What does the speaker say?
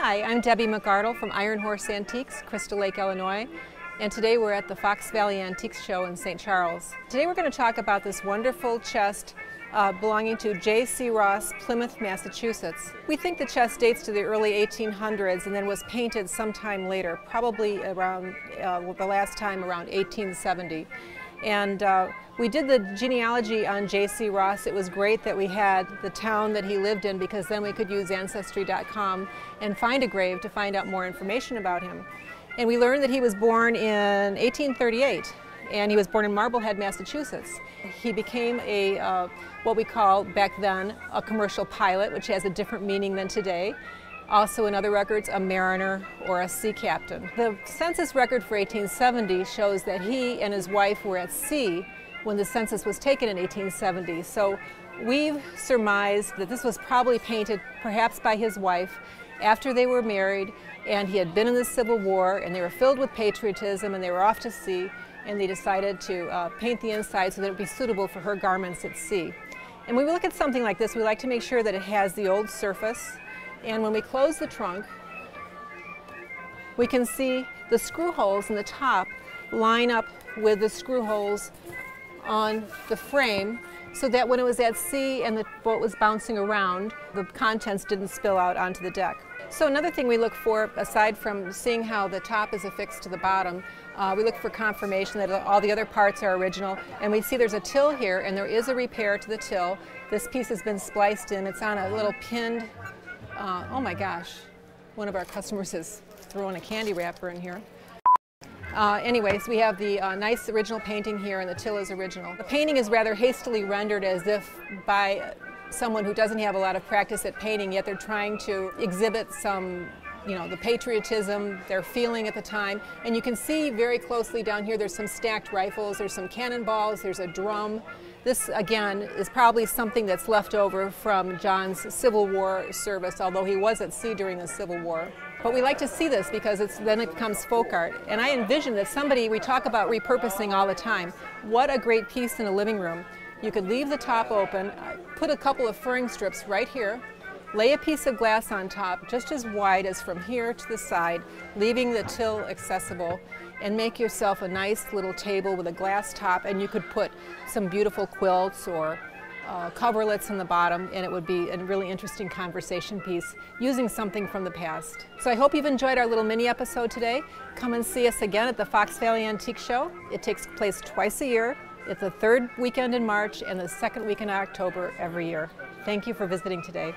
Hi, I'm Debbie McArdle from Iron Horse Antiques, Crystal Lake, Illinois, and today we're at the Fox Valley Antiques Show in St. Charles. Today we're going to talk about this wonderful chest belonging to J.C. Ross, Plymouth, Massachusetts. We think the chest dates to the early 1800s and then was painted sometime later, probably around the last time around 1870. And we did the genealogy on J.C. Ross. It was great that we had the town that he lived in, because then we could use Ancestry.com and find a grave to find out more information about him. And we learned that he was born in 1838, and he was born in Marblehead, Massachusetts. He became a, what we call back then, a commercial pilot, which has a different meaning than today. Also in other records, a mariner or a sea captain. The census record for 1870 shows that he and his wife were at sea when the census was taken in 1870. So we've surmised that this was probably painted perhaps by his wife after they were married, and he had been in the Civil War, and they were filled with patriotism, and they were off to sea, and they decided to paint the inside so that it would be suitable for her garments at sea. And when we look at something like this, we like to make sure that it has the old surface. And when we close the trunk, we can see the screw holes in the top line up with the screw holes on the frame, so that when it was at sea and the boat was bouncing around, the contents didn't spill out onto the deck. So another thing we look for, aside from seeing how the top is affixed to the bottom, we look for confirmation that all the other parts are original. And we see there's a till here, and there is a repair to the till. This piece has been spliced in. It's on a little pinned, oh my gosh, one of our customers is throwing a candy wrapper in here. Anyways, we have the nice original painting here, and the till is original. The painting is rather hastily rendered, as if by someone who doesn't have a lot of practice at painting, yet they're trying to exhibit some, the patriotism they're feeling at the time. And you can see very closely down here, there's some stacked rifles, there's some cannonballs, there's a drum. This, again, is probably something that's left over from John's Civil War service, although he was at sea during the Civil War. But we like to see this because then it becomes folk art. And I envision that somebody, we talk about repurposing all the time. What a great piece in a living room. You could leave the top open, put a couple of furring strips right here, lay a piece of glass on top just as wide as from here to the side, leaving the till accessible, and make yourself a nice little table with a glass top, and you could put some beautiful quilts or coverlets in the bottom, and it would be a really interesting conversation piece using something from the past. So I hope you've enjoyed our little mini episode today. Come and see us again at the Fox Valley Antique Show. It takes place twice a year. It's the third weekend in March and the second week in October every year. Thank you for visiting today.